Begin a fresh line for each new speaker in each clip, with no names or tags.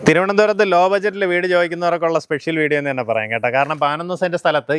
തിരുവനന്തപുരത്ത് ലോ ബജറ്റിൽ വീട് ചോദിക്കുന്നവർക്കുള്ള സ്പെഷ്യൽ വീഡിയോ എന്ന് തന്നെ പറയാം കേട്ടോ. കാരണം 11 സെൻറ്റ് സ്ഥലത്ത്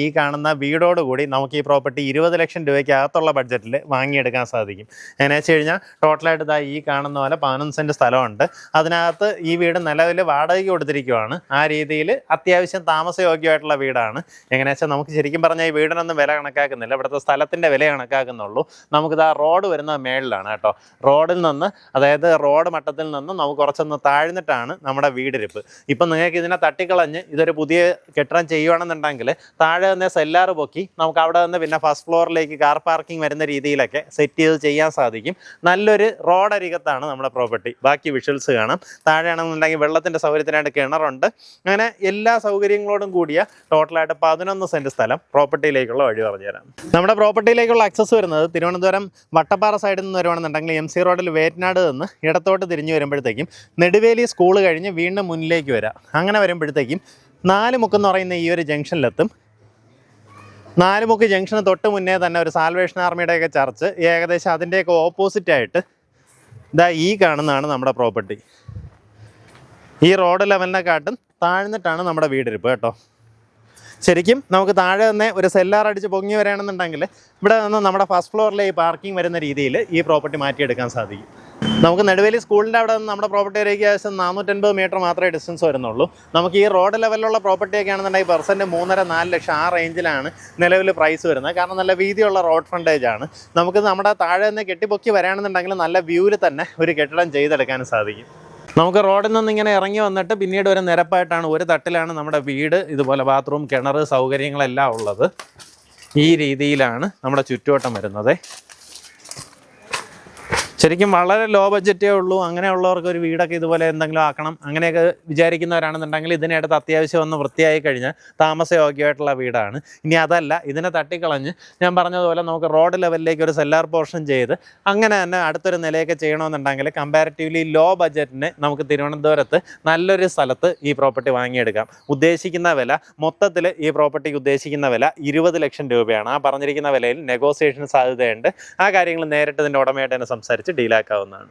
ഈ കാണുന്ന വീടോടുകൂടി നമുക്ക് ഈ പ്രോപ്പർട്ടി 20 ലക്ഷം രൂപയ്ക്ക് അകത്തുള്ള ബഡ്ജറ്റിൽ വാങ്ങിയെടുക്കാൻ സാധിക്കും. എങ്ങനെ വെച്ച് കഴിഞ്ഞാൽ ടോട്ടലായിട്ട് ഈ കാണുന്ന പോലെ 11 സെൻറ്റ് സ്ഥലമുണ്ട്. അതിനകത്ത് ഈ വീട് നിലവിൽ വാടകയ്ക്ക് കൊടുത്തിരിക്കുവാണ്. ആ രീതിയിൽ അത്യാവശ്യം താമസയോഗ്യമായിട്ടുള്ള വീടാണ്. എങ്ങനെയാ വെച്ചാൽ നമുക്ക് ശരിക്കും പറഞ്ഞാൽ ഈ വീടിനൊന്നും വില കണക്കാക്കുന്നില്ല, ഇവിടുത്തെ സ്ഥലത്തിൻ്റെ വില കണക്കാക്കുന്നുള്ളൂ. നമുക്കിത് ആ റോഡ് വരുന്നത് മേളിലാണ് കേട്ടോ. റോഡിൽ നിന്ന്, അതായത് റോഡ് മട്ടത്തിൽ നിന്ന് നമുക്ക് കുറച്ചൊന്ന് താഴ്ന്നിട്ടാണ് നമ്മുടെ വീടിരിപ്പ്. ഇപ്പം നിങ്ങൾക്ക് ഇതിനെ തട്ടിക്കളഞ്ഞ് ഇതൊരു പുതിയ കെട്ടിടം ചെയ്യുകയാണെന്നുണ്ടെങ്കിൽ താഴെ നിന്ന് സെല്ലാർ പൊക്കി നമുക്ക് അവിടെ നിന്ന് പിന്നെ ഫസ്റ്റ് ഫ്ലോറിലേക്ക് കാർ പാർക്കിംഗ് വരുന്ന രീതിയിലൊക്കെ സെറ്റ് ചെയ്ത് ചെയ്യാൻ സാധിക്കും. നല്ലൊരു റോഡരികത്താണ് നമ്മുടെ പ്രോപ്പർട്ടി. ബാക്കി വിഷ്വൽസ് കാണാം. താഴെയാണെന്നുണ്ടെങ്കിൽ വെള്ളത്തിൻ്റെ സൗകര്യത്തിനായിട്ട് കിണറുണ്ട്. അങ്ങനെ എല്ലാ സൗകര്യങ്ങളോടും കൂടിയ ടോട്ടലായിട്ട് 11 സെൻറ്റ് സ്ഥലം പ്രോപ്പർട്ടിയിലേക്കുള്ള വഴി പറഞ്ഞുതരാം. നമ്മുടെ പ്രോപ്പർട്ടിയിലേക്കുള്ള ആക്സസ് വരുന്നത് തിരുവനന്തപുരം വട്ടപ്പാറ സൈഡിൽ നിന്ന് വരുവാണെന്നുണ്ടെങ്കിൽ MC റോഡിൽ വേറ്റനാട് നിന്ന് ഇടത്തോട്ട് തിരിഞ്ഞ് വരുമ്പോഴത്തേക്കും നെടുവേലി സ്കൂൾ കഴിഞ്ഞ് വീണ്ടും മുന്നിലേക്ക് വരാം. അങ്ങനെ വരുമ്പോഴത്തേക്കും നാലുമുക്ക് എന്ന് പറയുന്ന ഈ ഒരു ജംഗ്ഷനിലെത്തും. നാലുമുക്ക് ജംഗ്ഷന് തൊട്ട് മുന്നേ തന്നെ ഒരു സാൽവേഷൻ ആർമിയുടെയൊക്കെ ചർച്ച്, ഏകദേശം അതിൻ്റെയൊക്കെ ഓപ്പോസിറ്റായിട്ട് ഈ കാണുന്നതാണ് നമ്മുടെ പ്രോപ്പർട്ടി. ഈ റോഡ് ലെവലിനെക്കാട്ടും താഴ്ന്നിട്ടാണ് നമ്മുടെ വീടിരിപ്പ് കേട്ടോ. ശരിക്കും നമുക്ക് താഴെ തന്നെ ഒരു സെല്ലാർ അടിച്ച് പൊങ്ങി വരികയാണെന്നുണ്ടെങ്കിൽ ഇവിടെ നിന്ന് നമ്മുടെ ഫസ്റ്റ് ഫ്ലോറിലെ ഈ പാർക്കിംഗ് വരുന്ന രീതിയിൽ ഈ പ്രോപ്പർട്ടി മാറ്റിയെടുക്കാൻ സാധിക്കും. നമുക്ക് നെടുവേലി സ്കൂളിൻ്റെ അവിടെ നിന്ന് നമ്മുടെ പ്രോപ്പർട്ടിയിലേക്ക് ഏകദേശം 450 മീറ്റർ മാത്രമേ ഡിസ്റ്റൻസ് വരുന്നുള്ളൂ. നമുക്ക് ഈ റോഡ് ലെവലിലുള്ള പ്രോപ്പർട്ടിയൊക്കെ ആണെന്നുണ്ടെങ്കിൽ പെർസെൻറ്റ് 3.5-4 ലക്ഷം ആ റേഞ്ചിലാണ് നിലവിൽ പ്രൈസ് വരുന്നത്. കാരണം നല്ല വീതിയുള്ള റോഡ് ഫ്രണ്ടേജ് ആണ്. നമുക്ക് നമ്മുടെ താഴെ നിന്ന് കെട്ടിപ്പൊക്കി വരികയാണെന്നുണ്ടെങ്കിൽ നല്ല വ്യൂവിൽ തന്നെ ഒരു കെട്ടിടം ചെയ്തെടുക്കാനും സാധിക്കും. നമുക്ക് റോഡിൽ നിന്ന് ഇങ്ങനെ ഇറങ്ങി വന്നിട്ട് പിന്നീട് ഒരു നിരപ്പായിട്ടാണ്, ഒരു തട്ടിലാണ് നമ്മുടെ വീട്. ഇതുപോലെ ബാത്റൂം, കിണർ സൗകര്യങ്ങളെല്ലാം ഉള്ളത്. ഈ രീതിയിലാണ് നമ്മുടെ ചുറ്റുവട്ടം വരുന്നത്. ശരിക്കും വളരെ ലോ ബഡ്ജറ്റേ ഉള്ളൂ. അങ്ങനെയുള്ളവർക്ക് ഒരു വീടൊക്കെ ഇതുപോലെ എന്തെങ്കിലും ആക്കണം അങ്ങനെയൊക്കെ വിചാരിക്കുന്നവരാണെന്നുണ്ടെങ്കിൽ ഇതിനടുത്ത് അത്യാവശ്യം ഒന്ന് വൃത്തിയായി കഴിഞ്ഞാൽ താമസയോഗ്യമായിട്ടുള്ള വീടാണ്. ഇനി അതല്ല, ഇതിനെ തട്ടിക്കളഞ്ഞ് ഞാൻ പറഞ്ഞതുപോലെ നമുക്ക് റോഡ് ലെവലിലേക്ക് ഒരു സെല്ലാർ പോർഷൻ ചെയ്ത് അങ്ങനെ തന്നെ അടുത്തൊരു നിലയൊക്കെ ചെയ്യണമെന്നുണ്ടെങ്കിൽ കമ്പാരിറ്റീവ്ലി ലോ ബഡ്ജറ്റിന് നമുക്ക് തിരുവനന്തപുരത്ത് നല്ലൊരു സ്ഥലത്ത് ഈ പ്രോപ്പർട്ടി വാങ്ങിയെടുക്കാം. ഉദ്ദേശിക്കുന്ന വില, മൊത്തത്തിൽ ഈ പ്രോപ്പർട്ടിക്ക് ഉദ്ദേശിക്കുന്ന വില 20 ലക്ഷം രൂപയാണ്. ആ പറഞ്ഞിരിക്കുന്ന വിലയിൽ നെഗോസിയേഷൻ സാധ്യതയുണ്ട്. ആ കാര്യങ്ങൾ നേരിട്ട് ഇതിൻ്റെ ഉടമയായിട്ട് തന്നെ സംസാരിച്ച് ഡീലാക്കാവുന്നതാണ്.